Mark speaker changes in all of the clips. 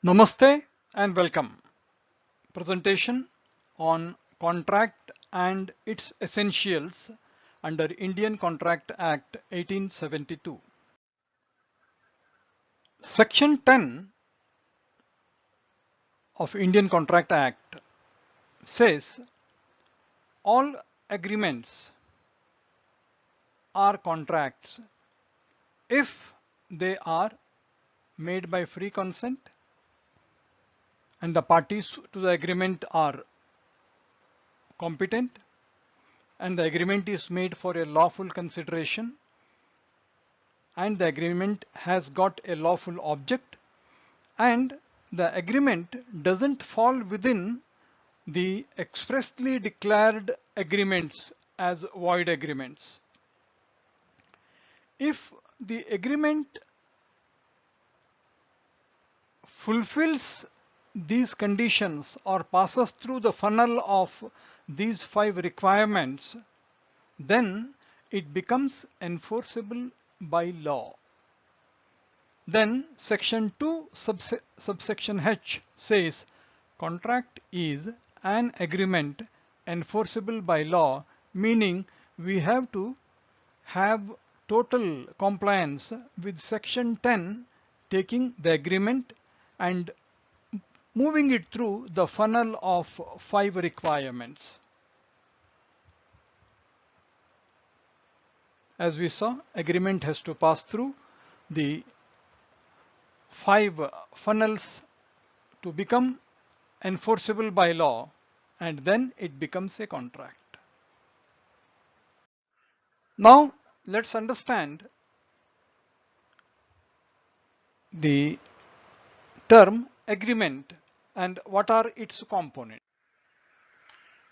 Speaker 1: Namaste and welcome. Presentation on contract and its essentials under Indian Contract Act 1872. Section 10 of Indian Contract Act says all agreements are contracts if they are made by free consent and the parties to the agreement are competent and the agreement is made for a lawful consideration and the agreement has got a lawful object and the agreement doesn't fall within the expressly declared agreements as void agreements. If the agreement fulfills these conditions or passes through the funnel of these five requirements, then it becomes enforceable by law. Then section 2 subsection H says contract is an agreement enforceable by law, meaning we have to have total compliance with section 10 taking the agreement and moving it through the funnel of five requirements. As we saw, agreement has to pass through the five funnels to become enforceable by law, and then it becomes a contract. Now let's understand the term agreement and what are its components.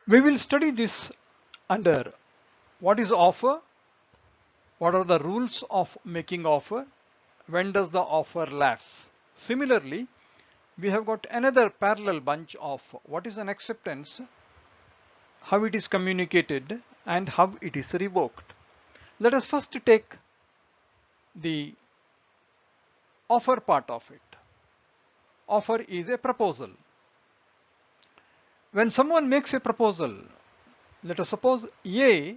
Speaker 1: We will study this under what is offer, what are the rules of making offer, when does the offer lapse. Similarly, we have got another parallel bunch of what is an acceptance, how it is communicated, and how it is revoked. Let us first take the offer part of it. Offer is a proposal. When someone makes a proposal, let us suppose A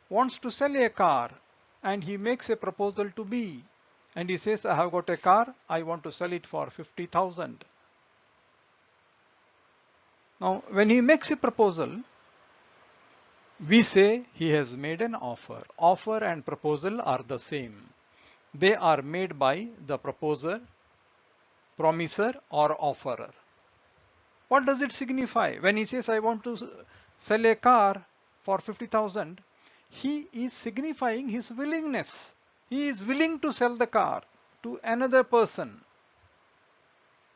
Speaker 1: wants to sell a car and he makes a proposal to B and he says, I have got a car, I want to sell it for 50,000. Now when he makes a proposal, we say he has made an offer. Offer and proposal are the same. They are made by the proposer, promiser or offerer. What does it signify? When he says I want to sell a car for 50,000, he is signifying his willingness. He is willing to sell the car to another person.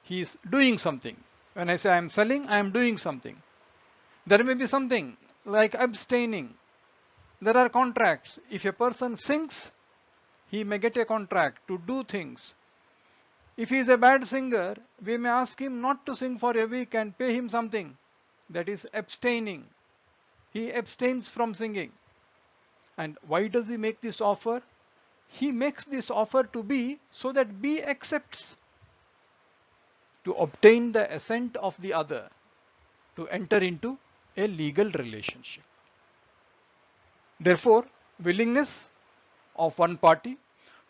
Speaker 1: He is doing something. When I say I am selling, I am doing something. There may be something like abstaining. There are contracts. If a person sings, he may get a contract to do things. If he is a bad singer, we may ask him not to sing for a week and pay him something. That is abstaining. He abstains from singing. And why does he make this offer? He makes this offer to B so that B accepts, to obtain the assent of the other, to enter into a legal relationship. Therefore, willingness of one party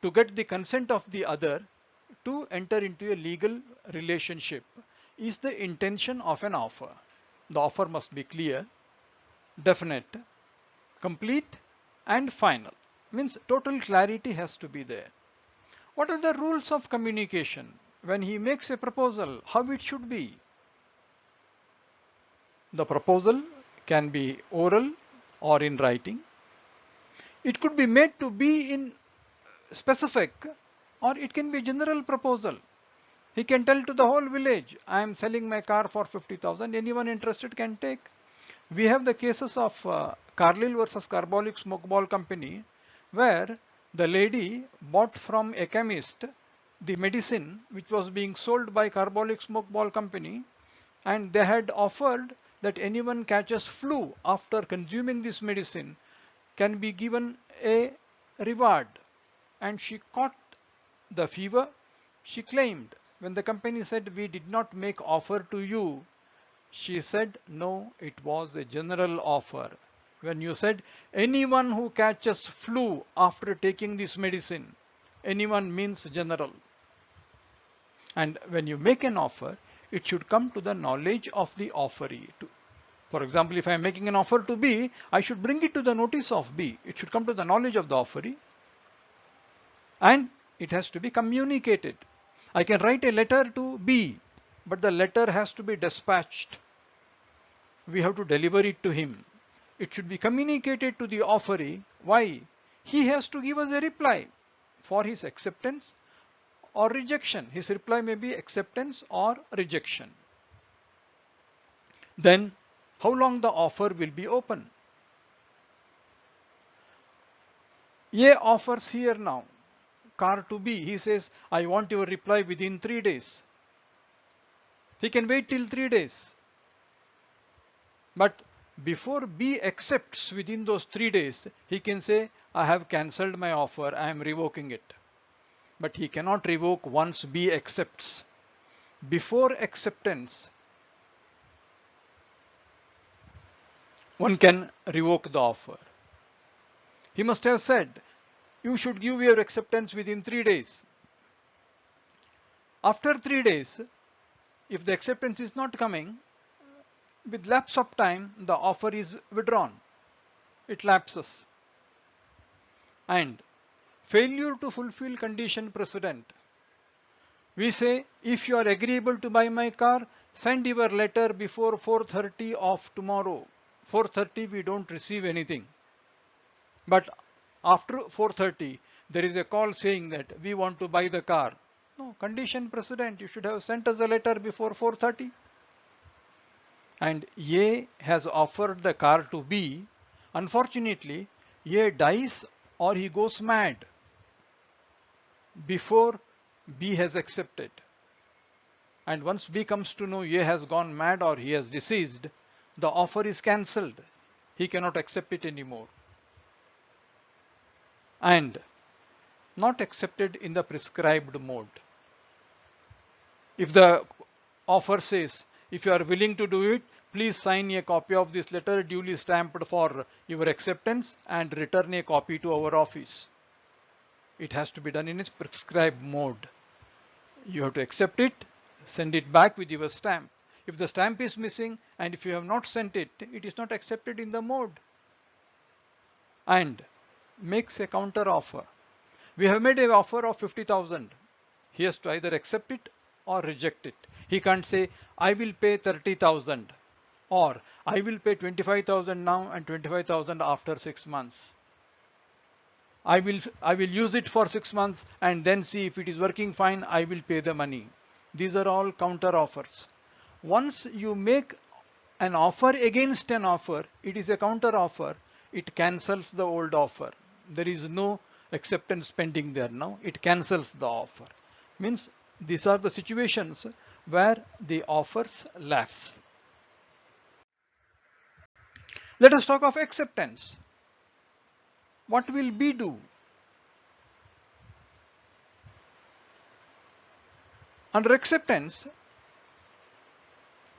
Speaker 1: to get the consent of the other to enter into a legal relationship is the intention of an offer. The offer must be clear, definite, complete and final. Means total clarity has to be there. What are the rules of communication? When he makes a proposal, how it should be? The proposal can be oral or in writing. It could be made to be in specific or it can be general proposal. He can tell to the whole village, I am selling my car for 50,000. Anyone interested can take. We have the cases of Carlyle versus Carbolic Smoke Ball Company, where the lady bought from a chemist the medicine which was being sold by Carbolic Smoke Ball Company, and they had offered that anyone catches flu after consuming this medicine can be given a reward, and she caught the fever. She claimed When the company said, we did not make offer to you, she said, no, it was a general offer. When you said, anyone who catches flu after taking this medicine, anyone means general. And when you make an offer, it should come to the knowledge of the offeree. For example, if I am making an offer to B, I should bring it to the notice of B. It should come to the knowledge of the offeree. And it has to be communicated. I can write a letter to B, but the letter has to be dispatched. We have to deliver it to him. It should be communicated to the offeree. Why? He has to give us a reply for his acceptance or rejection. His reply may be acceptance or rejection. Then, how long the offer will be open? A offers here now car to B. He says, I want your reply within 3 days. He can wait till 3 days. But before B accepts within those 3 days, he can say, I have cancelled my offer, I am revoking it. But he cannot revoke once B accepts. Before acceptance, one can revoke the offer. He must have said, you should give your acceptance within 3 days. After 3 days, if the acceptance is not coming, with lapse of time, the offer is withdrawn. It lapses. And failure to fulfill condition precedent. We say, if you are agreeable to buy my car, send your letter before 4:30 of tomorrow. 4:30 we don't receive anything. But after 4:30, there is a call saying that we want to buy the car. No, condition precedent, you should have sent us a letter before 4:30. And A has offered the car to B. Unfortunately, A dies or he goes mad before B has accepted. And once B comes to know A has gone mad or he has deceased, the offer is cancelled. He cannot accept it anymore. And not accepted in the prescribed mode. If the offer says, if you are willing to do it, please sign a copy of this letter duly stamped for your acceptance and return a copy to our office. It has to be done in its prescribed mode. You have to accept it, send it back with your stamp. If the stamp is missing and if you have not sent it, it is not accepted in the mode. And makes a counter offer. We have made an offer of 50,000. He has to either accept it or reject it. He can't say, I will pay 30,000 or I will pay 25,000 now and 25,000 after 6 months. I will use it for 6 months and then see if it is working fine, I will pay the money. These are all counter offers. Once you make an offer against an offer, it is a counter offer. It cancels the old offer. There is no acceptance pending there now. It cancels the offer. Means these are the situations where the offers lapse. Let us talk of acceptance. What will B do? Under acceptance,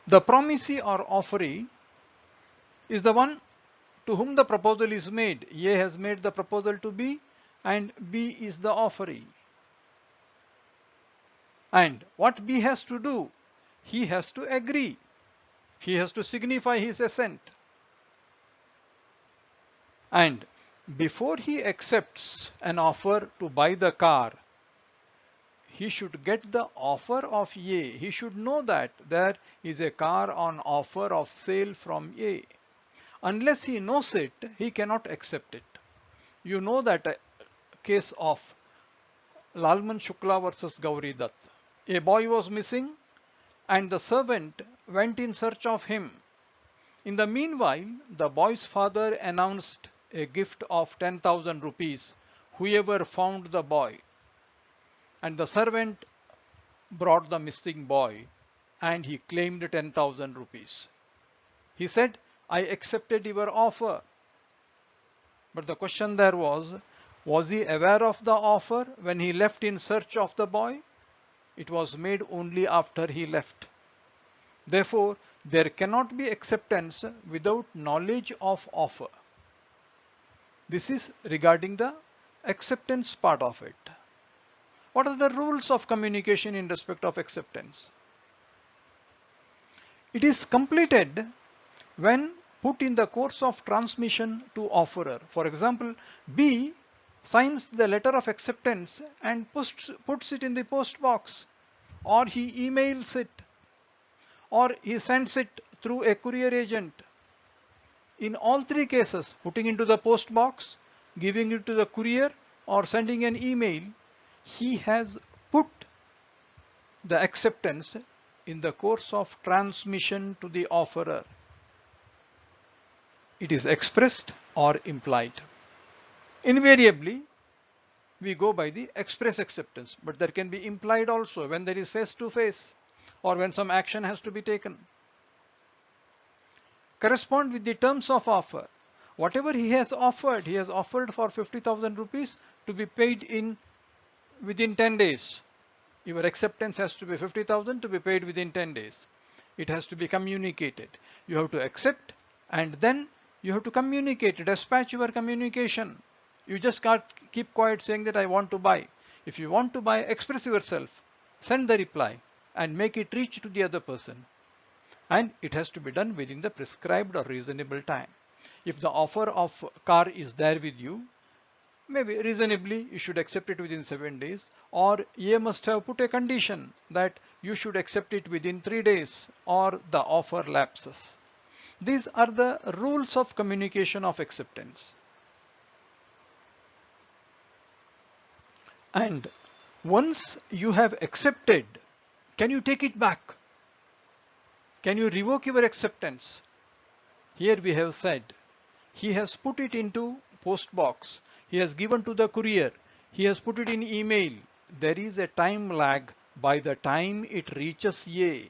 Speaker 1: the promisee or offeree is the one to whom the proposal is made. A has made the proposal to B and B is the offeree. And what B has to do? He has to agree. He has to signify his assent. And before he accepts an offer to buy the car, he should get the offer of A. He should know that there is a car on offer of sale from A. Unless he knows it, he cannot accept it. You know that case of Lalman Shukla versus Gauri Dutt. A boy was missing and the servant went in search of him. In the meanwhile, the boy's father announced a gift of 10,000 rupees, whoever found the boy. And the servant brought the missing boy and he claimed 10,000 rupees. He said, I accepted your offer. But the question there was he aware of the offer when he left in search of the boy? It was made only after he left. Therefore, there cannot be acceptance without knowledge of offer. This is regarding the acceptance part of it. What are the rules of communication in respect of acceptance? It is completed when put in the course of transmission to offerer. For example, B signs the letter of acceptance and puts it in the post box, or he emails it, or he sends it through a courier agent. In all three cases, putting into the post box, giving it to the courier, or sending an email, he has put the acceptance in the course of transmission to the offerer. It is expressed or implied. Invariably, we go by the express acceptance, but there can be implied also when there is face to face or when some action has to be taken. Correspond with the terms of offer. Whatever he has offered for 50,000 rupees to be paid within 10 days. Your acceptance has to be 50,000 to be paid within 10 days. It has to be communicated. You have to accept, and then you have to communicate, dispatch your communication. You just can't keep quiet saying that I want to buy. If you want to buy, express yourself, send the reply and make it reach to the other person. And it has to be done within the prescribed or reasonable time. If the offer of car is there with you, maybe reasonably you should accept it within 7 days, or A must have put a condition that you should accept it within 3 days or the offer lapses. These are the rules of communication of acceptance. And once you have accepted, can you take it back? Can you revoke your acceptance? Here we have said, he has put it into post box, he has given to the courier, he has put it in email. There is a time lag by the time it reaches A.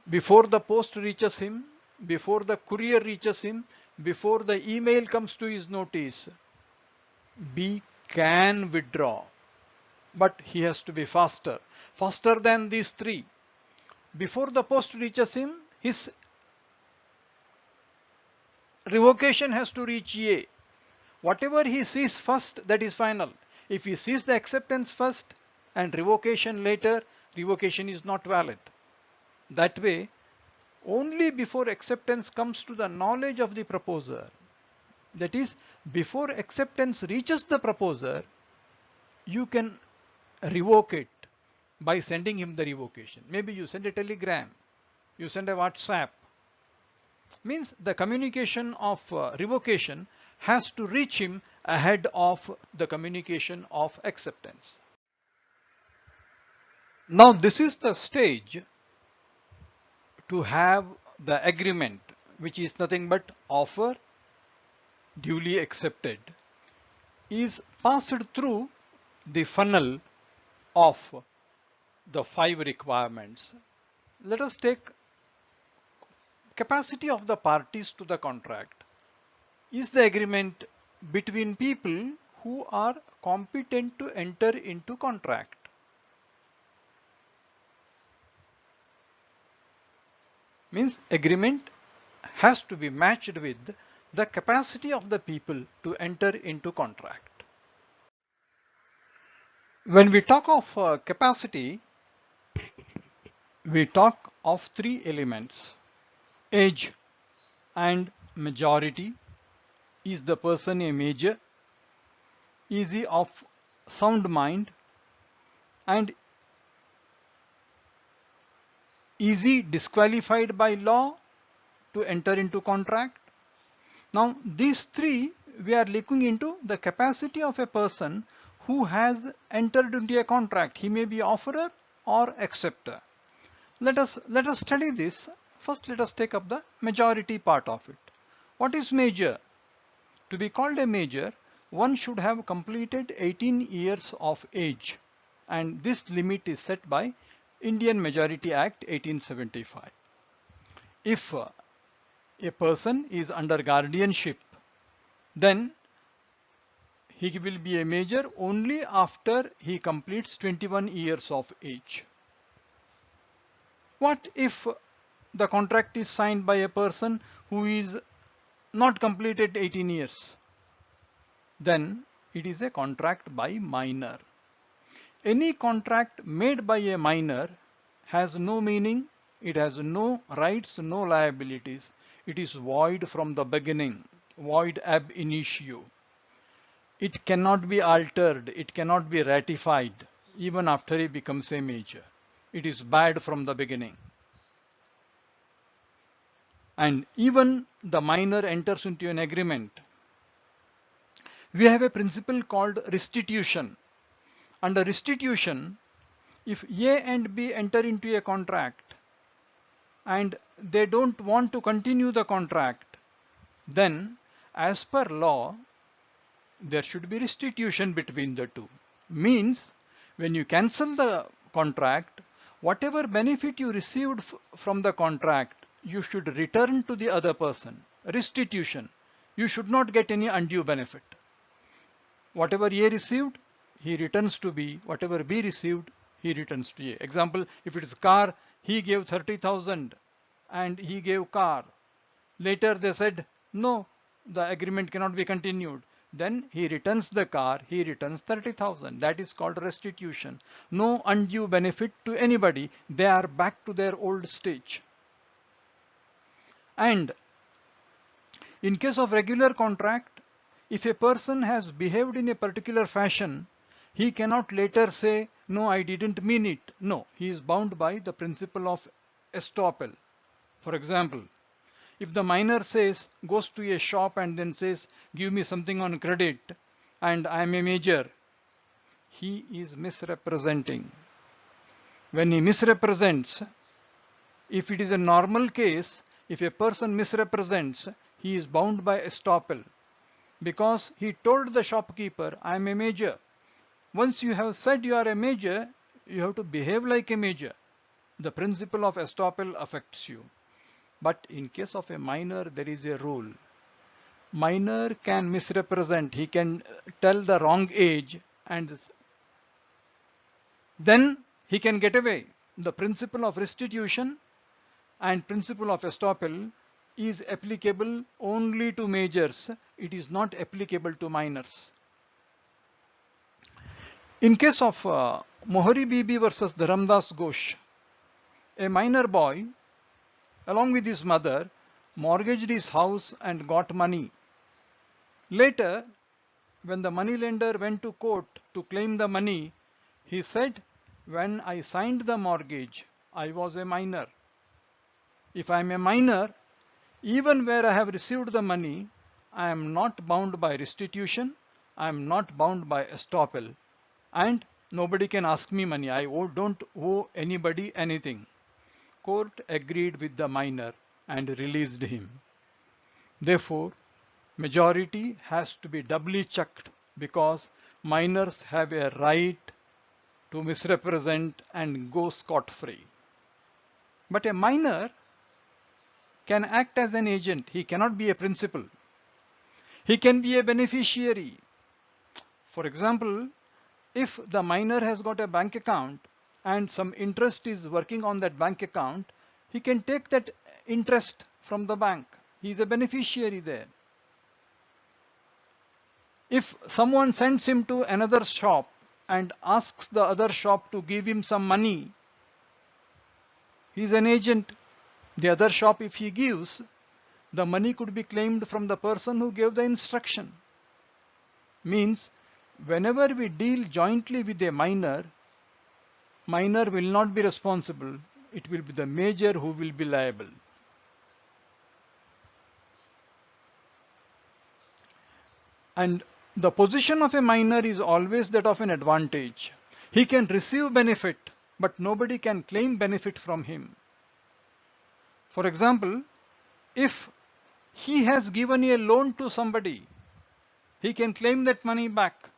Speaker 1: Before the post reaches him, before the courier reaches him, before the email comes to his notice, B can withdraw, but he has to be faster than these three. Before the post reaches him, his revocation has to reach A. Whatever he sees first, that is final. If he sees the acceptance first and revocation later, revocation is not valid. That way, only before acceptance comes to the knowledge of the proposer, that is, before acceptance reaches the proposer, you can revoke it by sending him the revocation. Maybe you send a telegram, you send a WhatsApp. Means the communication of revocation has to reach him ahead of the communication of acceptance. Now this is the stage to have the agreement, which is nothing but offer duly accepted, is passed through the funnel of the 5 requirements. Let us take capacity of the parties to the contract. Is the agreement between people who are competent to enter into contract? Means agreement has to be matched with the capacity of the people to enter into contract. When we talk of capacity, we talk of 3 elements: age and majority. Is the person a major? Is he of sound mind? And is he disqualified by law to enter into contract? Now these 3 we are looking into the capacity of a person who has entered into a contract. He may be offerer or acceptor. Let us study this. First let us take up the majority part of it. What is major? To be called a major, one should have completed 18 years of age, and this limit is set by Indian Majority Act 1875. If a person is under guardianship, then he will be a major only after he completes 21 years of age. What if the contract is signed by a person who is not completed 18 years? Then it is a contract by minor. Any contract made by a minor has no meaning, it has no rights, no liabilities. It is void from the beginning, void ab initio. It cannot be altered, it cannot be ratified even after he becomes a major. It is bad from the beginning. And even the minor enters into an agreement. We have a principle called restitution. Under restitution, if A and B enter into a contract and they don't want to continue the contract, then as per law, there should be restitution between the two. Means when you cancel the contract, whatever benefit you received from the contract, you should return to the other person. Restitution. You should not get any undue benefit. Whatever A received, he returns to B. Whatever B received, he returns to A. Example, if it is car, he gave 30,000 and he gave car. Later they said, no, the agreement cannot be continued. Then he returns the car, he returns 30,000. That is called restitution. No undue benefit to anybody. They are back to their old stage. And in case of regular contract, if a person has behaved in a particular fashion, he cannot later say, no, I didn't mean it. No, he is bound by the principle of estoppel. For example, if the minor goes to a shop and then says, give me something on credit and I am a major, he is misrepresenting. When he misrepresents, if it is a normal case, if a person misrepresents, he is bound by estoppel because he told the shopkeeper, I am a major. Once you have said you are a major, you have to behave like a major. The principle of estoppel affects you. But in case of a minor, there is a rule. Minor can misrepresent. He can tell the wrong age and then he can get away. The principle of restitution and principle of estoppel is applicable only to majors. It is not applicable to minors. In case of Mohari Bibi versus Dharamdas Ghosh, a minor boy along with his mother mortgaged his house and got money. Later, when the moneylender went to court to claim the money, he said, when I signed the mortgage, I was a minor. If I am a minor, even where I have received the money, I am not bound by restitution, I am not bound by estoppel, and nobody can ask me money. I don't owe anybody anything. Court agreed with the minor and released him. Therefore, majority has to be doubly checked because minors have a right to misrepresent and go scot-free. But a minor can act as an agent. He cannot be a principal. He can be a beneficiary. For example, if the minor has got a bank account and some interest is working on that bank account, he can take that interest from the bank. He is a beneficiary there. If someone sends him to another shop and asks the other shop to give him some money, he is an agent. The other shop, if he gives, the money could be claimed from the person who gave the instruction. Means, whenever we deal jointly with a minor, minor will not be responsible. It will be the major who will be liable. And the position of a minor is always that of an advantage. He can receive benefit, but nobody can claim benefit from him. For example, if he has given a loan to somebody, he can claim that money back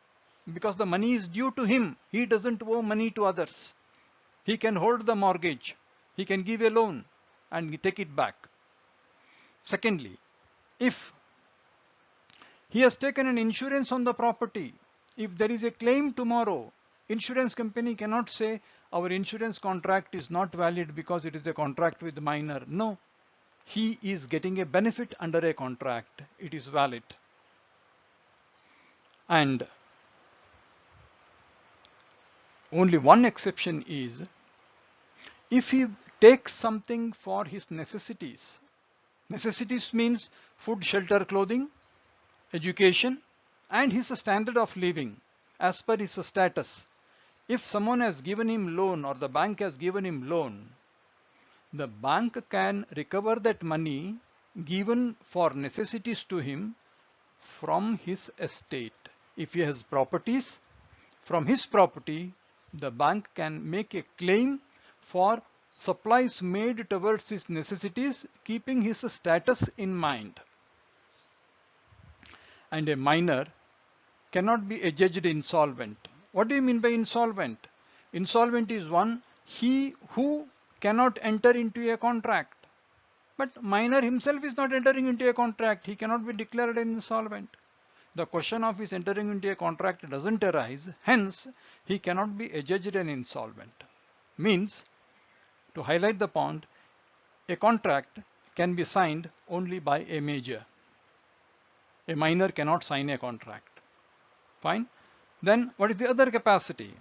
Speaker 1: because the money is due to him. He doesn't owe money to others. He can hold the mortgage. He can give a loan and take it back. Secondly, if He has taken an insurance on the property. If there is a claim tomorrow, insurance company cannot say our insurance contract is not valid because it is a contract with minor. No, he is getting a benefit under a contract. It is valid. And only one exception is if he takes something for his necessities. Necessities means food, shelter, clothing, education, and his standard of living as per his status. If someone has given him loan or the bank has given him loan, the bank can recover that money given for necessities to him from his estate. If he has properties, from his property, the bank can make a claim for supplies made towards his necessities, keeping his status in mind. And a minor cannot be adjudged insolvent. What do you mean by insolvent? Insolvent is one he who cannot enter into a contract. But minor himself is not entering into a contract. He cannot be declared insolvent. The question of his entering into a contract doesn't arise. Hence, he cannot be adjudged an insolvent. Means, to highlight the point, a contract can be signed only by a major. A minor cannot sign a contract. Fine. Then what is the other capacity?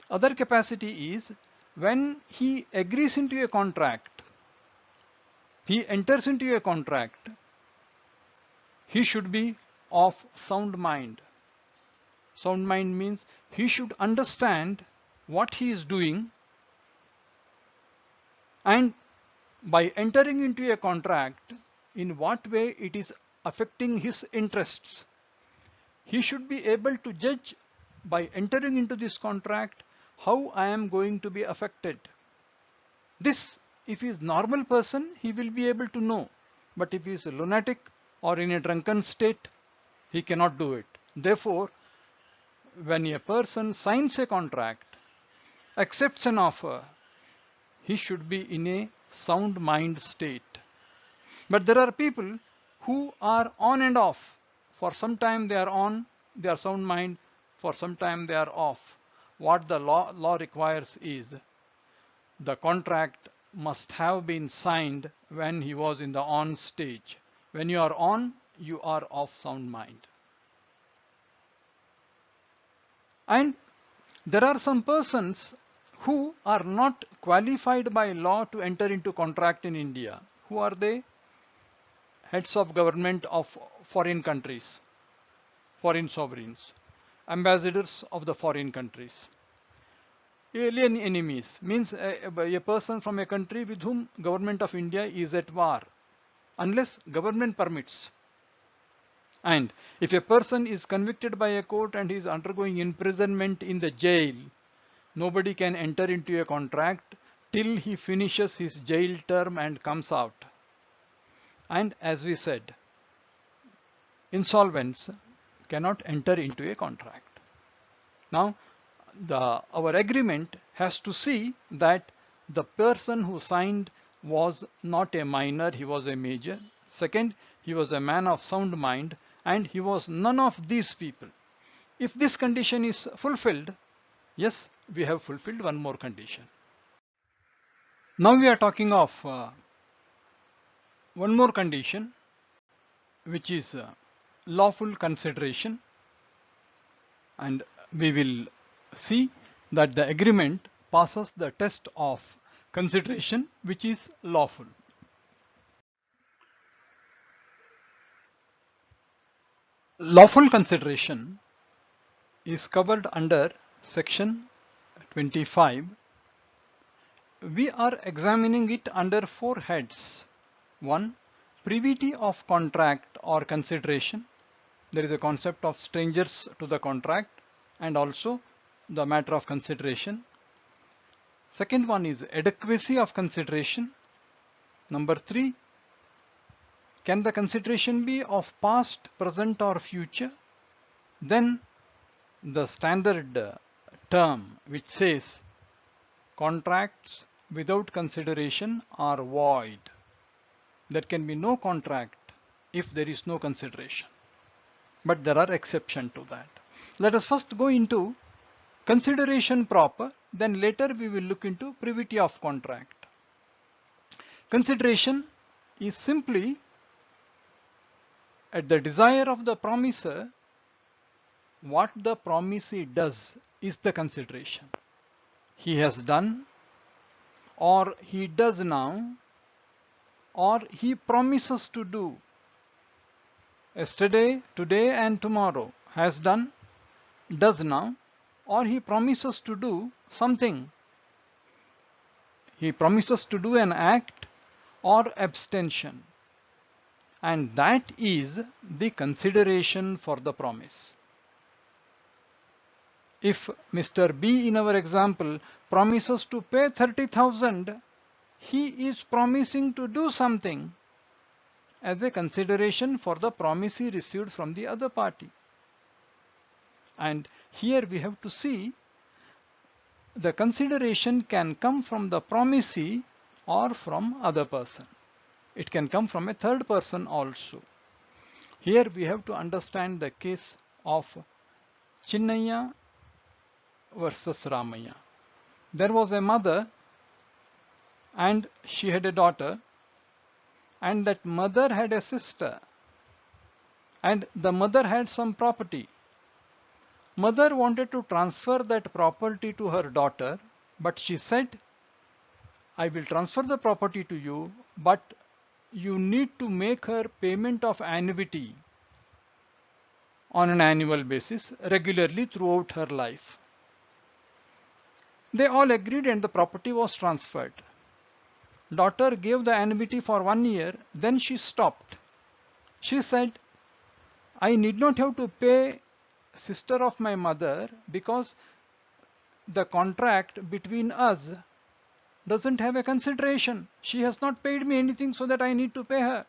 Speaker 1: Other capacity is when he agrees into a contract, he enters into a contract, he should be of sound mind. Sound mind means he should understand what he is doing, and by entering into a contract, in what way it is affecting his interests. He should be able to judge by entering into this contract how I am going to be affected. This, if he is normal person, he will be able to know. But if he is a lunatic or in a drunken state, he cannot do it. Therefore, when a person signs a contract, accepts an offer, he should be in a sound mind state. But there are people who are on and off. For some time they are on, they are sound mind. For some time they are off. What the law requires is the contract must have been signed when he was in the on stage. When you are on, you are of sound mind. And there are some persons who are not qualified by law to enter into contract in India. Who are they? Heads of government of foreign countries, foreign sovereigns, ambassadors of the foreign countries. Alien enemies means a person from a country with whom government of India is at war, unless government permits. And if a person is convicted by a court and is undergoing imprisonment in the jail, nobody can enter into a contract till he finishes his jail term and comes out. And as we said, insolvents cannot enter into a contract. Now, our agreement has to see that the person who signed was not a minor, he was a major. Second, he was a man of sound mind, and he was none of these people. If this condition is fulfilled, yes, we have fulfilled one more condition. Now we are talking of one more condition, which is lawful consideration, and we will see that the agreement passes the test of consideration, which is lawful. Lawful consideration is covered under section 25. We are examining it under 4 heads. 1. Privity of contract or consideration. There is a concept of strangers to the contract and also the matter of consideration. Second one is adequacy of consideration. Number 3, can the consideration be of past, present or future? Then the standard term which says contracts without consideration are void. There can be no contract if there is no consideration. but there are exceptions to that. Let us first go into consideration proper, then later we will look into privity of contract. Consideration is simply at the desire of the promisor. What the promisee does is the consideration. He has done, or he does now, or he promises to do. Yesterday, today and tomorrow, has done, does now, or he promises to do something. He promises to do an act or abstention, and that is the consideration for the promise. If Mr. B in our example promises to pay 30,000, he is promising to do something as a consideration for the promise he received from the other party. And here we have to see the consideration can come from the promisee or from other person. It can come from a third person also. Here we have to understand the case of Chinnaya versus Ramaya. There was a mother and she had a daughter, and that mother had a sister, and the mother had some property. Mother wanted to transfer that property to her daughter, but she said, I will transfer the property to you, but you need to make her payment of annuity on an annual basis regularly throughout her life. They all agreed and the property was transferred. Daughter gave the annuity for 1 year, then she stopped. She said, I need not have to pay sister of my mother because the contract between us doesn't have a consideration. She has not paid me anything so that I need to pay her.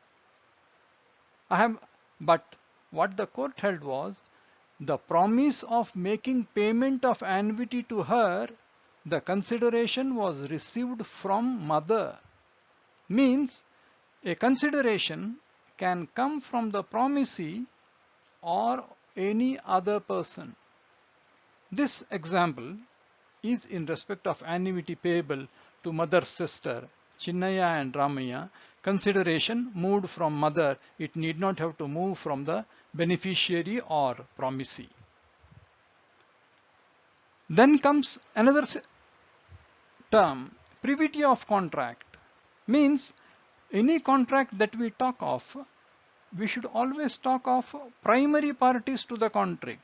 Speaker 1: But what the court held was the promise of making payment of annuity to her, the consideration was received from mother. Means a consideration can come from the promisee or any other person. This example is in respect of annuity payable to mother's sister, Chinnaya and Ramaya. Consideration moved from mother. It need not have to move from the beneficiary or promisee. Then comes another term, privity of contract. Means any contract that we talk of, we should always talk of primary parties to the contract.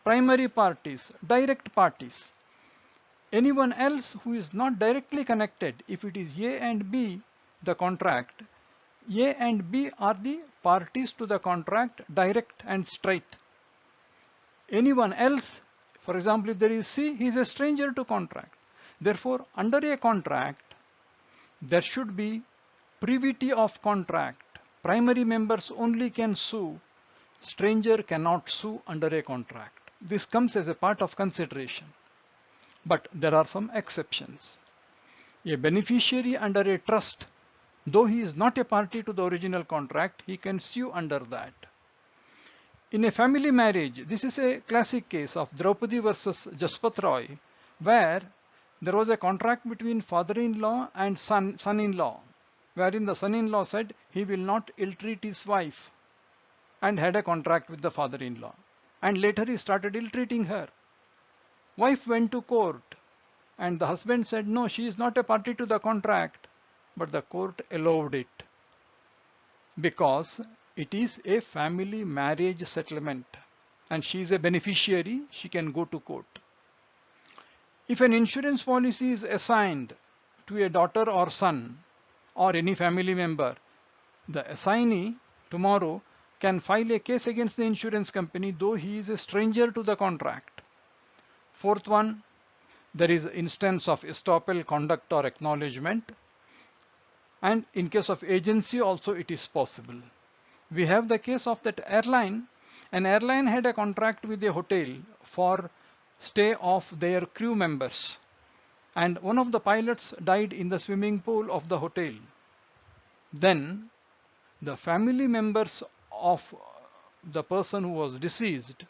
Speaker 1: Primary parties, direct parties. Anyone else who is not directly connected, if it is A and B, the contract, A and B are the parties to the contract, direct and straight. Anyone else, for example, if there is C, he is a stranger to contract. Therefore, under a contract, there should be privity of contract. Primary members only can sue. Stranger cannot sue under a contract. This comes as a part of consideration. But there are some exceptions. A beneficiary under a trust, though he is not a party to the original contract, he can sue under that. In a family marriage, this is a classic case of Draupadi versus Jaspat Roy, where there was a contract between father-in-law and son-in-law, wherein the son-in-law said he will not ill-treat his wife and had a contract with the father-in-law. And later he started ill-treating her. Wife went to court and the husband said, no, she is not a party to the contract, but the court allowed it because it is a family marriage settlement and she is a beneficiary, she can go to court. If an insurance policy is assigned to a daughter or son or any family member, the assignee tomorrow can file a case against the insurance company though he is a stranger to the contract. Fourth one, there is instance of estoppel, conduct or acknowledgement, and in case of agency also it is possible. We have the case of that airline. An airline had a contract with a hotel for stay of their crew members, and one of the pilots died in the swimming pool of the hotel. Then the family members of the person who was deceased,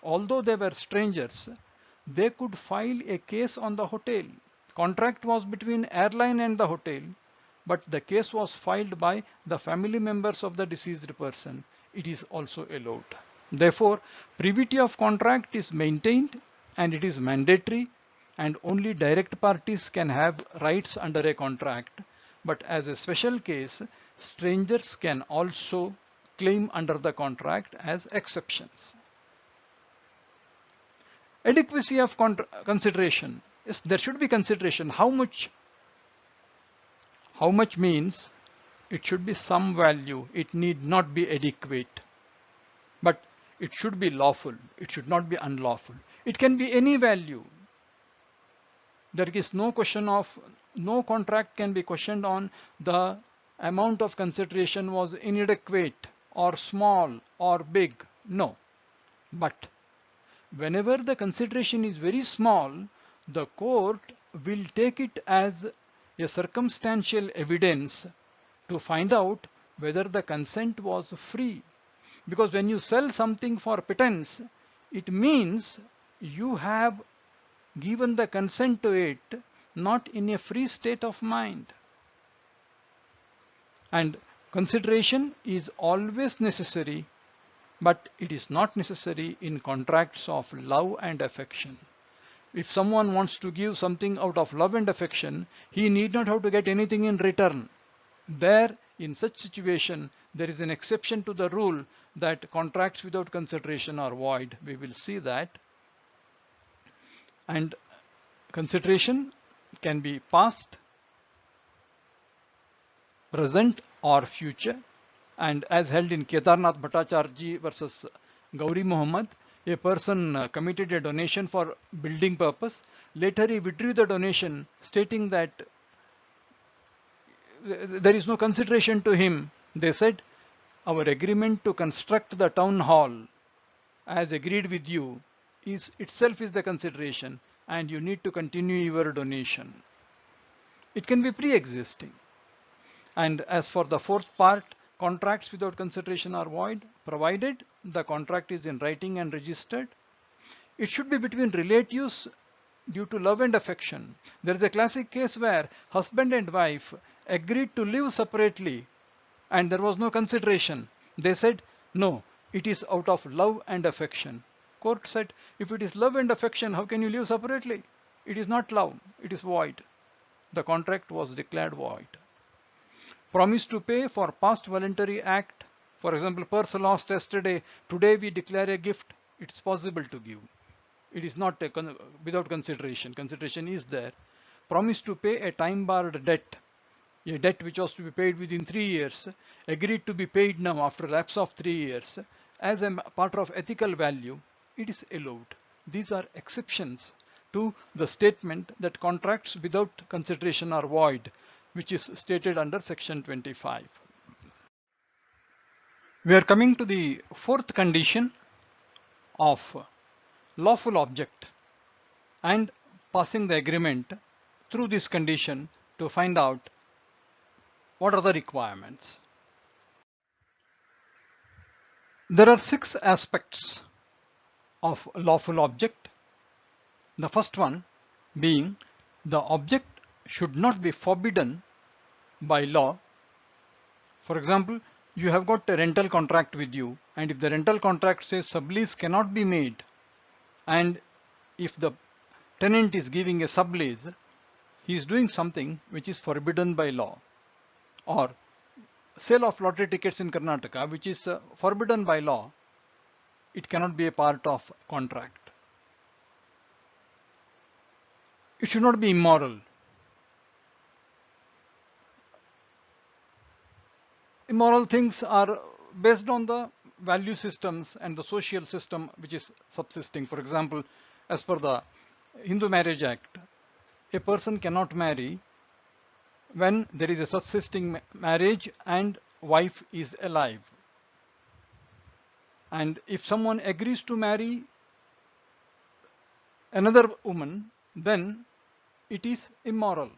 Speaker 1: although they were strangers, they could file a case on the hotel. Contract was between airline and the hotel, but the case was filed by the family members of the deceased person. It is also allowed. Therefore, privity of contract is maintained and it is mandatory, and only direct parties can have rights under a contract. But as a special case, strangers can also claim under the contract as exceptions. Adequacy of consideration. Yes, there should be consideration. How much? How much means it should be some value. It need not be adequate. But it should be lawful. It should not be unlawful. It can be any value. There is no question of, no contract can be questioned on the amount of consideration was inadequate or small or big. No. But whenever the consideration is very small, the court will take it as a circumstantial evidence to find out whether the consent was free. Because when you sell something for pittance, it means you have given the consent to it, not in a free state of mind. And consideration is always necessary, but it is not necessary in contracts of love and affection. If someone wants to give something out of love and affection, he need not have to get anything in return. There, in such situation, there is an exception to the rule that contracts without consideration are void. We will see that. And consideration can be past, present or future. And as held in Kedarnath Bhattacharya versus Gauri Muhammad, a person committed a donation for building purpose. Later he withdrew the donation, stating that there is no consideration to him. They said, our agreement to construct the town hall as agreed with you is itself is the consideration, and you need to continue your donation. It can be pre-existing. And as for the fourth part, contracts without consideration are void, provided the contract is in writing and registered. It should be between relatives due to love and affection. There is a classic case where husband and wife agreed to live separately and there was no consideration. They said, no, it is out of love and affection. Court said, if it is love and affection, how can you live separately? It is not love, it is void. The contract was declared void. Promise to pay for past voluntary act. For example, purse lost yesterday, today we declare a gift. It's possible to give. It is not without consideration. Consideration is there. Promise to pay a time-barred debt. A debt which was to be paid within 3 years, agreed to be paid now after lapse of 3 years. As a part of ethical value, it is allowed. These are exceptions to the statement that contracts without consideration are void, which is stated under section 25. We are coming to the fourth condition of lawful object and passing the agreement through this condition to find out what are the requirements. There are 6 aspects of lawful object. The first one being the object should not be forbidden by law. For example, you have got a rental contract with you, and if the rental contract says sublease cannot be made, and if the tenant is giving a sublease, he is doing something which is forbidden by law. Or sale of lottery tickets in Karnataka, which is forbidden by law, it cannot be a part of contract. It should not be immoral. Immoral things are based on the value systems and the social system which is subsisting. For example, as per the Hindu Marriage Act, a person cannot marry when there is a subsisting marriage and wife is alive. And if someone agrees to marry another woman, then it is immoral.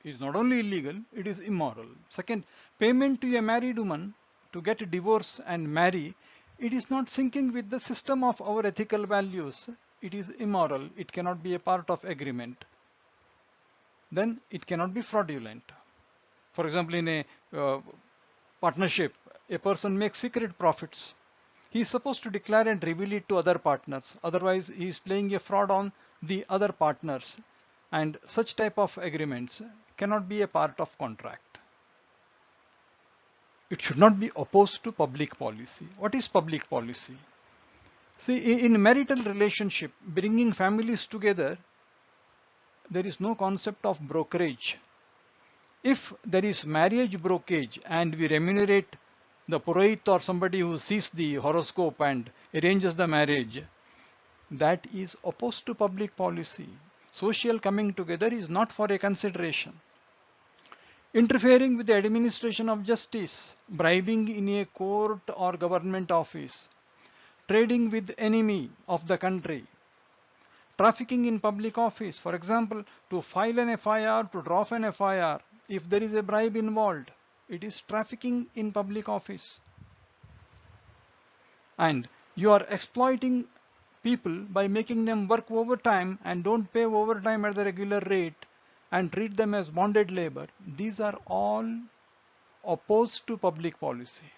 Speaker 1: It is not only illegal, it is immoral. Second, payment to a married woman to get a divorce and marry, it is not syncing with the system of our ethical values. It is immoral. It cannot be a part of agreement. Then it cannot be fraudulent. For example, in a partnership, a person makes secret profits. He is supposed to declare and reveal it to other partners. Otherwise, he is playing a fraud on the other partners. And such type of agreements cannot be a part of contract. It should not be opposed to public policy. What is public policy? See, in marital relationship, bringing families together, there is no concept of brokerage. If there is marriage brokerage and we remunerate the Purohit or somebody who sees the horoscope and arranges the marriage, that is opposed to public policy. Social coming together is not for a consideration. Interfering with the administration of justice, bribing in a court or government office, trading with enemy of the country, trafficking in public office. For example, to file an FIR, to drop an FIR, if there is a bribe involved, it is trafficking in public office. And you are exploiting people by making them work overtime and don't pay overtime at the regular rate and treat them as bonded labor. These are all opposed to public policy.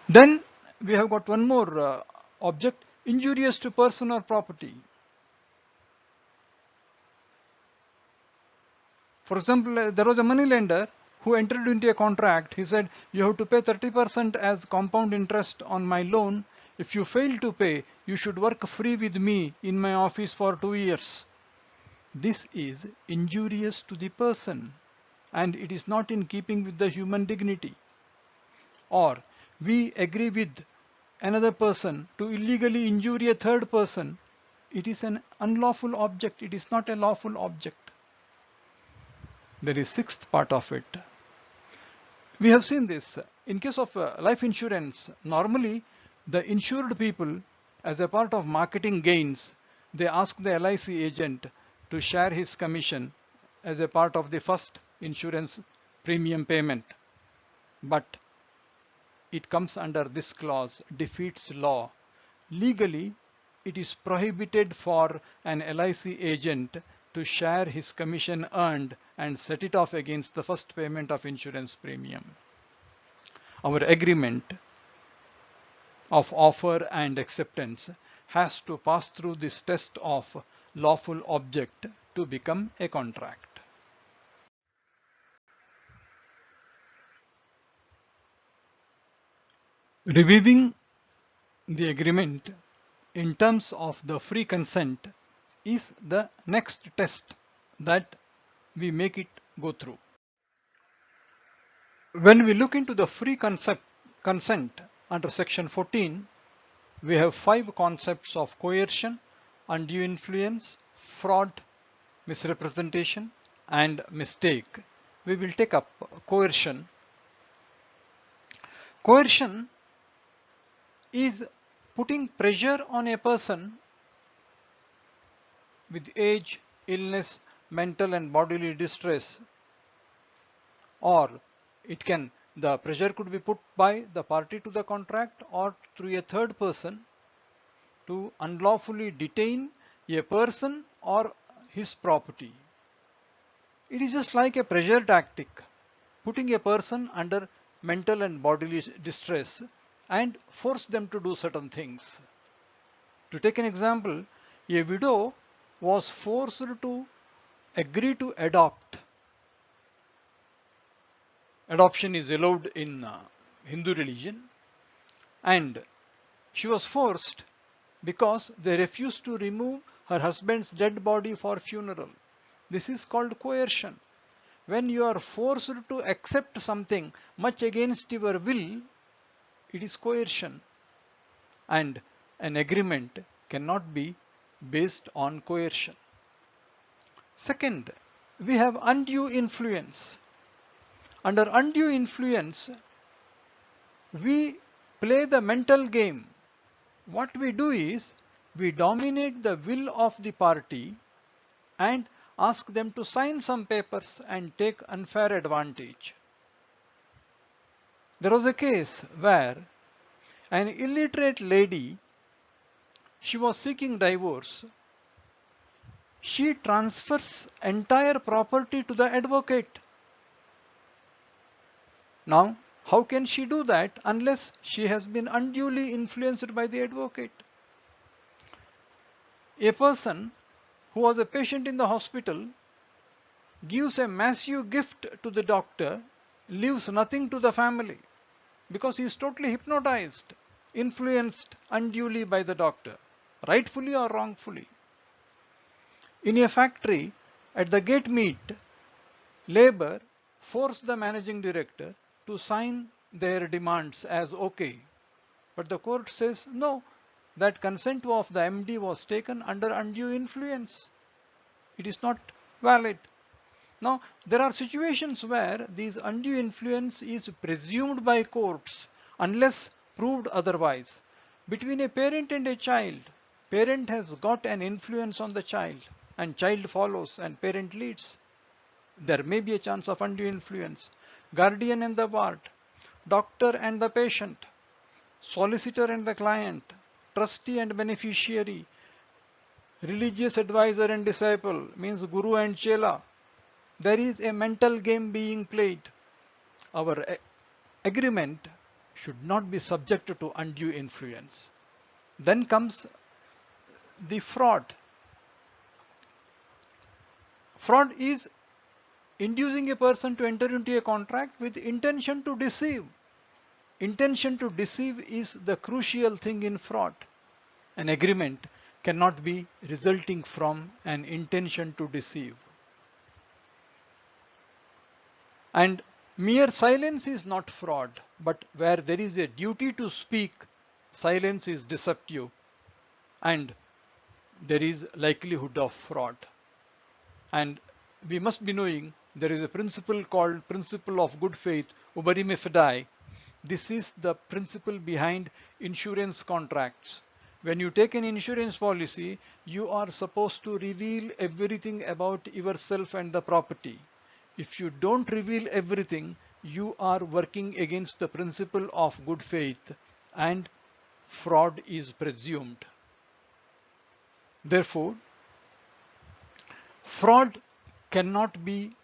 Speaker 1: Then we have got one more object, injurious to person or property. For example, there was a money lender who entered into a contract. He said, you have to pay 30% as compound interest on my loan. If you fail to pay, you should work free with me in my office for 2 years. This is injurious to the person and it is not in keeping with the human dignity. Or we agree with another person to illegally injure a third person. It is an unlawful object. It is not a lawful object. There is sixth part of it. We have seen this. In case of life insurance, normally the insured people, as a part of marketing gains, they ask the LIC agent to share his commission as a part of the first insurance premium payment. But it comes under this clause, defeats law. Legally, it is prohibited for an LIC agent to share his commission earned and set it off against the first payment of insurance premium. Our agreement of offer and acceptance has to pass through this test of lawful object to become a contract. Reviewing the agreement in terms of the free consent is the next test that we make it go through. When we look into the free consent under section 14, we have 5 concepts of coercion, undue influence, fraud, misrepresentation, and mistake. We will take up coercion. Coercion is putting pressure on a person with age, illness, mental and bodily distress, or the pressure could be put by the party to the contract or through a third person to unlawfully detain a person or his property. It is just like a pressure tactic, putting a person under mental and bodily distress and force them to do certain things. To take an example, a widow was forced to agree to adopt. Adoption is allowed in Hindu religion, and she was forced because they refused to remove her husband's dead body for funeral. This is called coercion. When you are forced to accept something much against your will, it is coercion, and an agreement cannot be based on coercion. Second, we have undue influence. Under undue influence, we play the mental game. What we do is, we dominate the will of the party and ask them to sign some papers and take unfair advantage. There was a case where an illiterate lady, she was seeking divorce. She transfers entire property to the advocate. Now, how can she do that unless she has been unduly influenced by the advocate? A person who was a patient in the hospital gives a massive gift to the doctor, leaves nothing to the family because he is totally hypnotized, influenced unduly by the doctor, rightfully or wrongfully. In a factory, at the gate meet, labor forced the managing director to sign their demands as okay. But the court says no, that consent of the MD was taken under undue influence. It is not valid. Now, there are situations where this undue influence is presumed by courts unless proved otherwise. Between a parent and a child, parent has got an influence on the child and child follows and parent leads. There may be a chance of undue influence. Guardian and the ward, doctor and the patient, solicitor and the client, trustee and beneficiary, religious advisor and disciple, means guru and chela. There is a mental game being played. Our agreement should not be subject to undue influence. Then comes the fraud. Fraud is inducing a person to enter into a contract with intention to deceive. Intention to deceive is the crucial thing in fraud. An agreement cannot be resulting from an intention to deceive. And mere silence is not fraud, but where there is a duty to speak, silence is deceptive and there is likelihood of fraud. And we must be knowing there is a principle called principle of good faith, uberrime fidei. This is the principle behind insurance contracts. When you take an insurance policy, you are supposed to reveal everything about yourself and the property. If you don't reveal everything, you are working against the principle of good faith and fraud is presumed. Therefore, fraud cannot be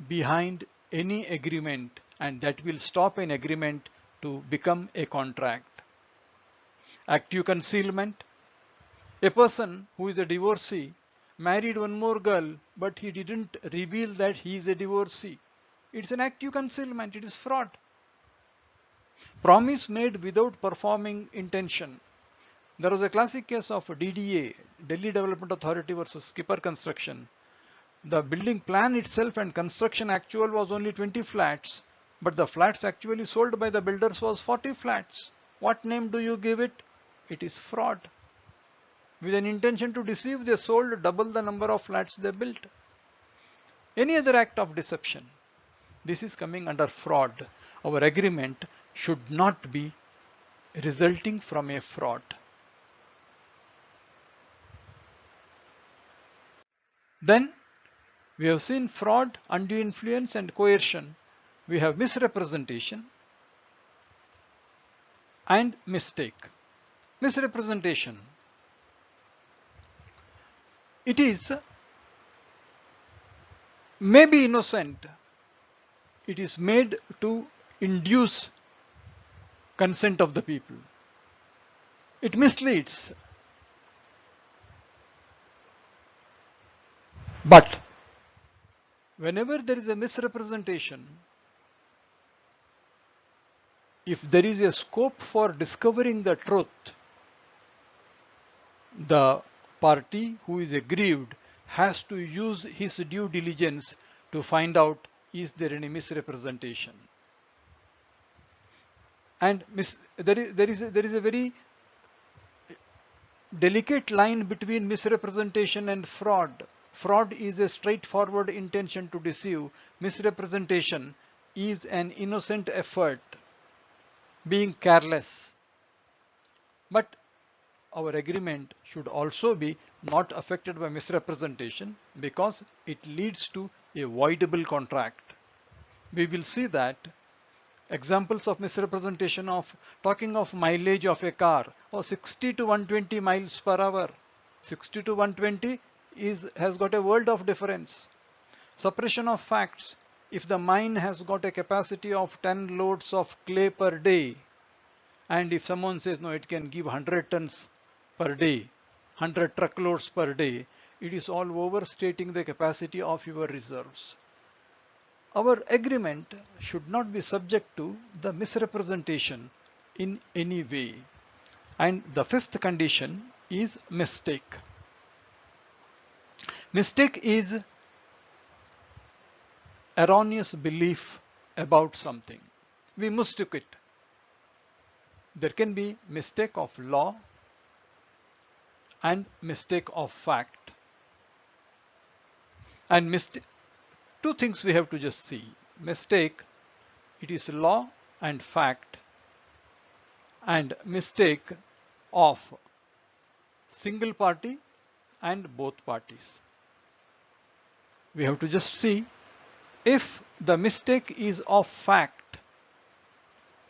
Speaker 1: behind any agreement and that will stop an agreement to become a contract. Active concealment. A person who is a divorcee married one more girl, but he didn't reveal that he is a divorcee. It's an active concealment, it is fraud. Promise made without performing intention. There was a classic case of DDA, Delhi Development Authority versus Skipper Construction. The building plan itself and construction actual was only 20 flats, but the flats actually sold by the builders was 40 flats. What name do you give it? It is fraud. With an intention to deceive, they sold double the number of flats they built. Any other act of deception, this is coming under fraud. Our agreement should not be resulting from a fraud. Then we have seen fraud, undue influence and coercion. We have misrepresentation and mistake. Misrepresentation. It is maybe innocent. It is made to induce consent of the people. It misleads. But whenever there is a misrepresentation, if there is a scope for discovering the truth, the party who is aggrieved has to use his due diligence to find out is there any misrepresentation. And there is a very delicate line between misrepresentation and fraud. Fraud is a straightforward intention to deceive. Misrepresentation is an innocent effort, being careless. But our agreement should also be not affected by misrepresentation because it leads to a voidable contract. We will see that Examples of misrepresentation of talking of mileage of a car, 60 to 120 miles per hour. 60 to 120 has got a world of difference. Suppression of facts. If the mine has got a capacity of 10 loads of clay per day, and if someone says no, it can give 100 tons per day, 100 truckloads per day, it is all overstating the capacity of your reserves. Our agreement should not be subject to the misrepresentation in any way. And the fifth condition is mistake. Mistake is erroneous belief about something. We mistook it. There can be mistake of law and mistake of fact. And two things we have to just see. Mistake, it is law and fact, and mistake of single party and both parties. We have to just see if the mistake is of fact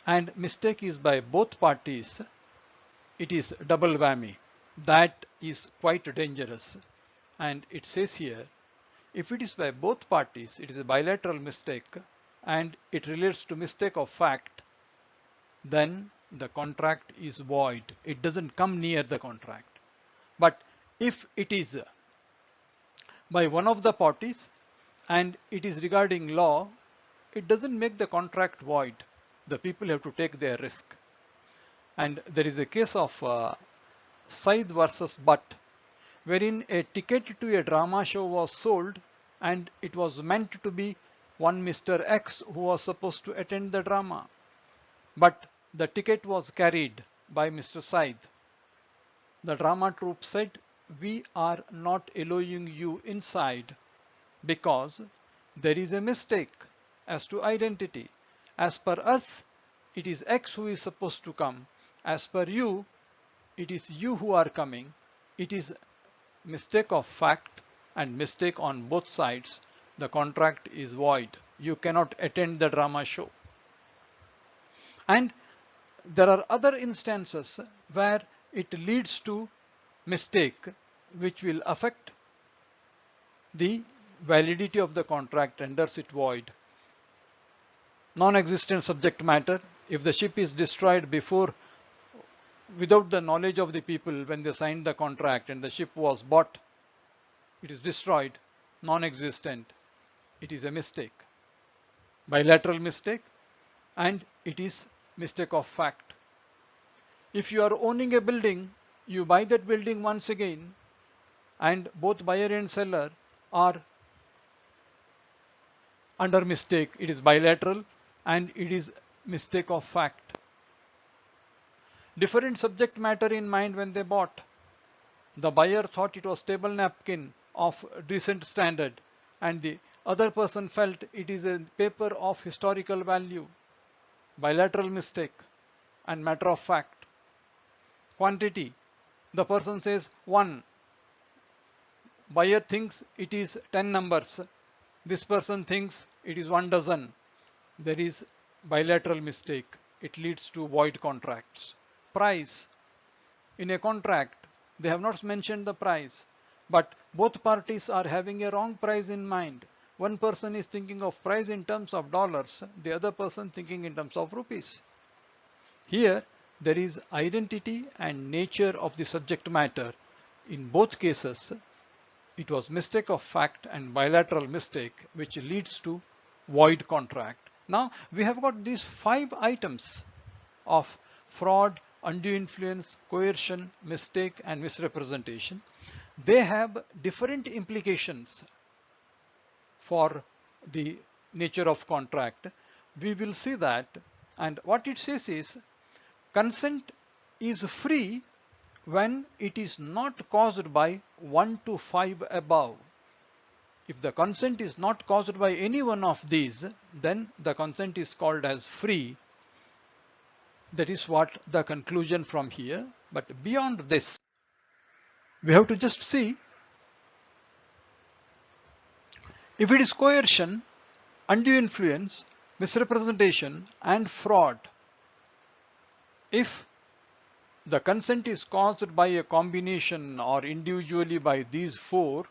Speaker 1: and mistake is by both parties, it is double whammy. That is quite dangerous. And it says here, if it is by both parties, it is a bilateral mistake and it relates to mistake of fact, then the contract is void. It doesn't come near the contract. But if it is by one of the parties and it is regarding law, it doesn't make the contract void. The people have to take their risk. And there is a case of Said versus Butt, wherein a ticket to a drama show was sold and it was meant to be one Mr. X who was supposed to attend the drama. But the ticket was carried by Mr. Said. The drama troupe said, "We are not allowing you inside because there is a mistake as to identity. As per us, it is X who is supposed to come. As per you, it is you who are coming. It is mistake of fact and mistake on both sides. The contract is void. You cannot attend the drama show." And there are other instances where it leads to mistake which will affect the validity of the contract, renders it void. Non-existent subject matter. If the ship is destroyed without the knowledge of the people when they signed the contract and the ship was bought, it is destroyed, non-existent. It is a mistake, bilateral mistake, and it is mistake of fact. If you are owning a building, you buy that building once again, and both buyer and seller are under mistake. It is bilateral and it is mistake of fact. Different subject matter in mind when they bought. The buyer thought it was table napkin of decent standard and the other person felt it is a paper of historical value. Bilateral mistake and matter of fact. Quantity. The person says 1. Buyer thinks it is 10 numbers. This person thinks it is 1 dozen. There is bilateral mistake. It leads to void contracts. Price. In a contract, they have not mentioned the price, but both parties are having a wrong price in mind. One person is thinking of price in terms of dollars, the other person thinking in terms of rupees. Here, there is identity and nature of the subject matter. In both cases, it was mistake of fact and bilateral mistake which leads to void contract. Now, we have got these 5 items of fraud, undue influence, coercion, mistake, and misrepresentation. They have different implications for the nature of contract. We will see that, and what it says is consent is free when it is not caused by 1 to 5 above. If the consent is not caused by any one of these, then the consent is called as free. That is what the conclusion from here. But beyond this, we have to just see if it is coercion, undue influence, misrepresentation and fraud. If the consent is caused by a combination or individually by these four,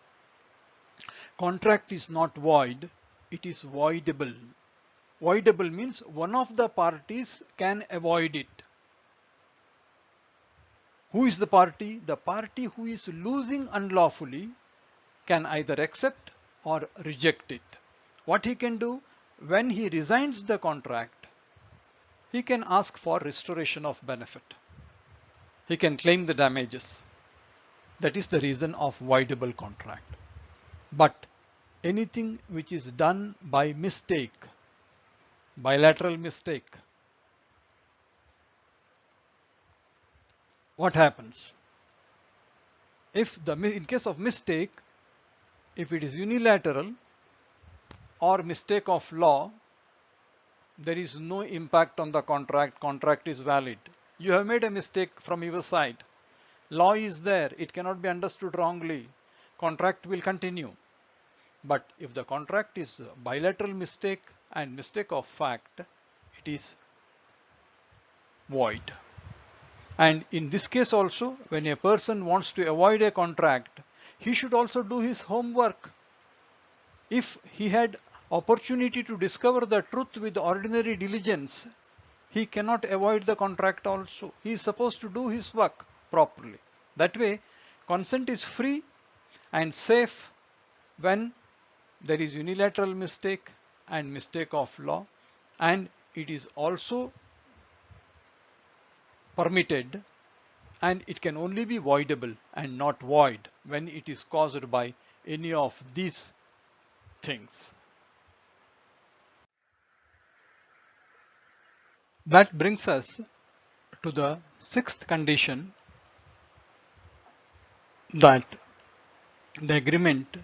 Speaker 1: contract is not void, it is voidable. Voidable means one of the parties can avoid it. Who is the party? The party who is losing unlawfully can either accept or reject it. What he can do? When he resigns the contract, he can ask for restoration of benefit. He can claim the damages. That is the reason of voidable contract. But anything which is done by mistake, bilateral mistake, what happens? In case of mistake, if it is unilateral or mistake of law, there is no impact on the contract. Contract is valid. You have made a mistake from your side. Law is there. It cannot be understood wrongly. Contract will continue. But if the contract is bilateral mistake and mistake of fact, it is void. And in this case also, when a person wants to avoid a contract, he should also do his homework. If he had opportunity to discover the truth with ordinary diligence, he cannot avoid the contract also. He is supposed to do his work properly. That way, consent is free and safe when there is unilateral mistake and mistake of law, and it is also permitted, and it can only be voidable and not void when it is caused by any of these things. That brings us to the sixth condition, that the agreement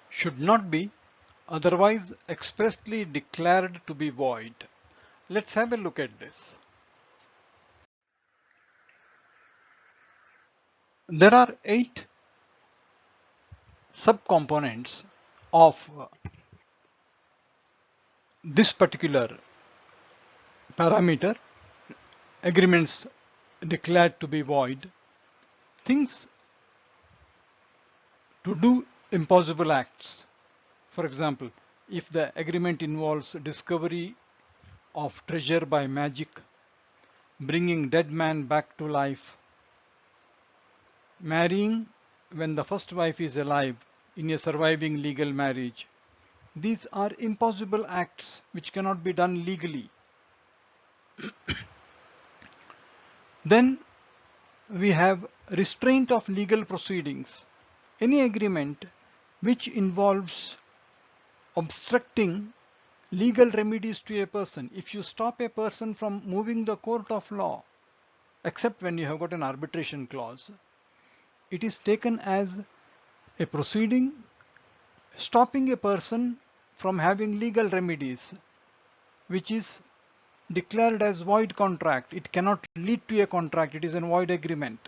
Speaker 1: should not be otherwise expressly declared to be void. Let's have a look at this. There are 8 subcomponents of this particular parameter, agreements declared to be void. Things to do impossible acts. For example, if the agreement involves discovery of treasure by magic, bringing dead man back to life, marrying when the first wife is alive in a surviving legal marriage, these are impossible acts which cannot be done legally. Then we have restraint of legal proceedings. Any agreement which involves obstructing legal remedies to a person. If you stop a person from moving the court of law, except when you have got an arbitration clause, it is taken as a proceeding stopping a person from having legal remedies, which is declared as void contract. It cannot lead to a contract. It is a void agreement.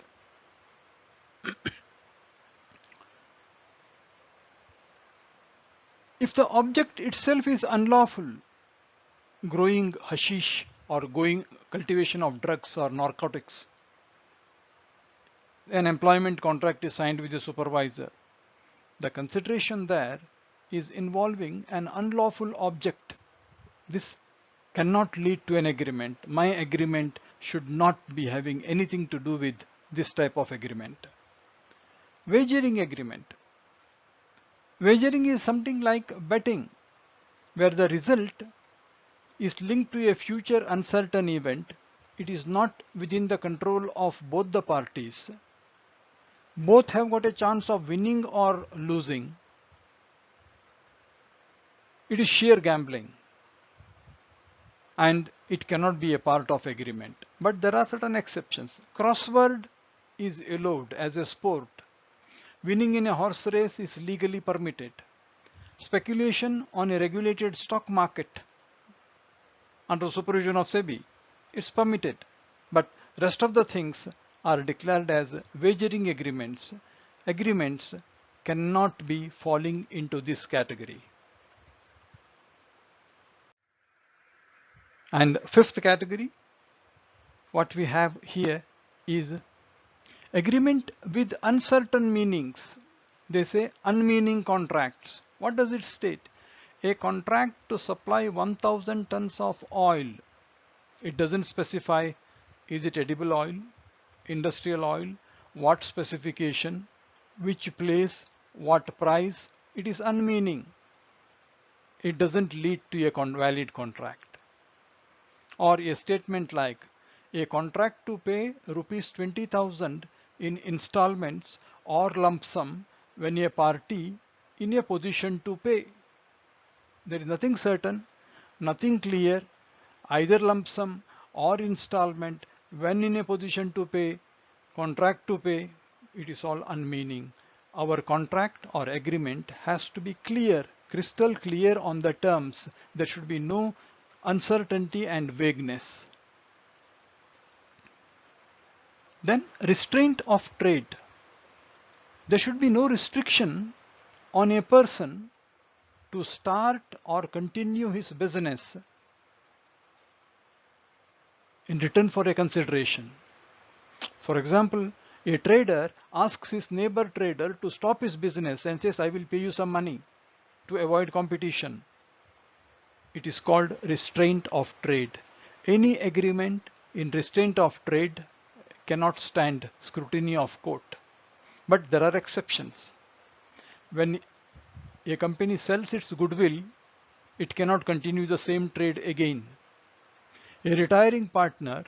Speaker 1: If the object itself is unlawful, growing hashish or cultivation of drugs or narcotics, an employment contract is signed with the supervisor. The consideration there is involving an unlawful object. This cannot lead to an agreement. My agreement should not be having anything to do with this type of agreement. Wagering agreement. Wagering is something like betting, where the result is linked to a future uncertain event. It is not within the control of both the parties. Both have got a chance of winning or losing. It is sheer gambling, and it cannot be a part of agreement. But there are certain exceptions. Crossword is allowed as a sport. Winning in a horse race is legally permitted. Speculation on a regulated stock market under supervision of SEBI, it's permitted. But rest of the things are declared as wagering agreements. Agreements cannot be falling into this category. And fifth category, what we have here is agreement with uncertain meanings. They say unmeaning contracts. What does it state? A contract to supply 1000 tons of oil. It doesn't specify, is it edible oil, industrial oil, what specification, which place, what price. It is unmeaning. It doesn't lead to a valid contract. Or a statement like a contract to pay rupees 20,000 in installments or lump sum when a party in a position to pay. There is nothing certain, nothing clear, either lump sum or installment when in a position to pay, contract to pay. It is all unmeaning. Our contract or agreement has to be clear, crystal clear on the terms. There should be no uncertainty and vagueness. Then restraint of trade. There should be no restriction on a person to start or continue his business in return for a consideration. For example, a trader asks his neighbor trader to stop his business and says, I will pay you some money to avoid competition. It is called restraint of trade. Any agreement in restraint of trade cannot stand scrutiny of court. But there are exceptions. When a company sells its goodwill, it cannot continue the same trade again. A retiring partner,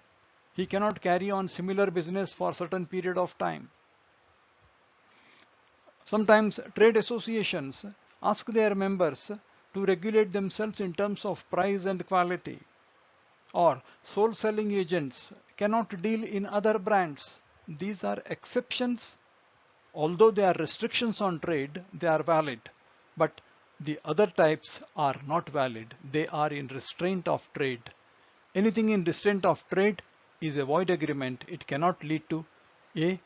Speaker 1: he cannot carry on similar business for a certain period of time. Sometimes trade associations ask their members to regulate themselves in terms of price and quality. Or sole selling agents cannot deal in other brands. These are exceptions. Although they are restrictions on trade, they are valid. But the other types are not valid. They are in restraint of trade. Anything in restraint of trade is a void agreement. It cannot lead to a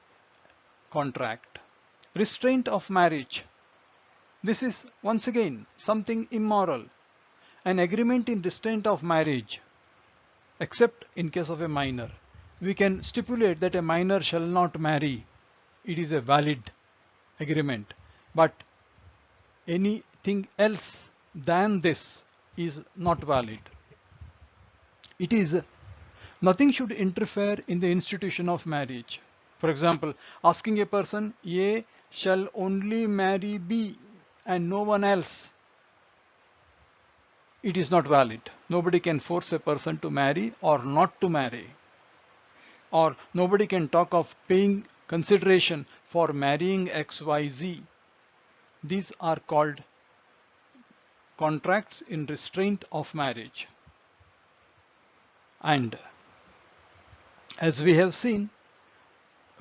Speaker 1: contract. Restraint of marriage. This is once again something immoral. An agreement in restraint of marriage, except in case of a minor. We can stipulate that a minor shall not marry. It is a valid agreement. But anything else than this is not valid. It is nothing should interfere in the institution of marriage. For example, asking a person A shall only marry B and no one else. It is not valid. Nobody can force a person to marry or not to marry. Or nobody can talk of paying consideration for marrying XYZ. These are called contracts in restraint of marriage. And as we have seen,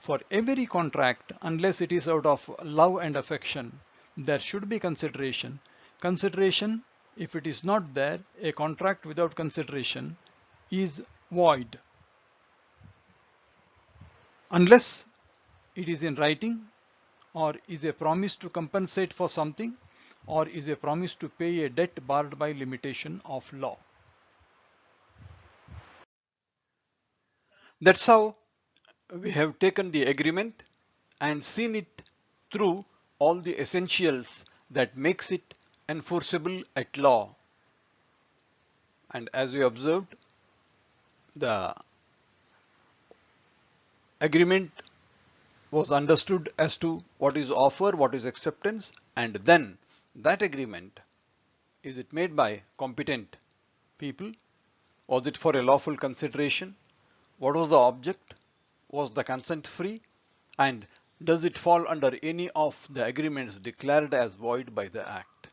Speaker 1: for every contract, unless it is out of love and affection, there should be consideration. Consideration, if it is not there, a contract without consideration is void. Unless it is in writing, or is a promise to compensate for something, or is a promise to pay a debt barred by limitation of law. That's how we have taken the agreement and seen it through all the essentials that makes it enforceable at law. And as we observed, the agreement was understood as to what is offer, what is acceptance, and then that agreement, is it made by competent people? Was it for a lawful consideration? What was the object? Was the consent free? And does it fall under any of the agreements declared as void by the Act?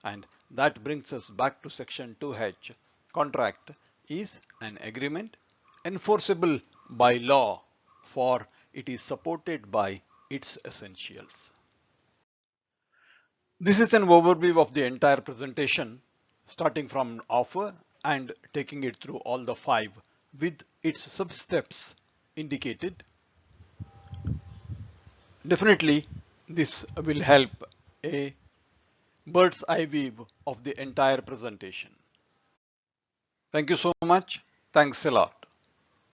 Speaker 1: And that brings us back to section 2H. Contract is an agreement enforceable by law, for it is supported by its essentials. This is an overview of the entire presentation, starting from offer and taking it through all the 5 with its sub-steps indicated. Definitely, this will help a bird's eye view of the entire presentation. Thank you so much. Thanks a lot.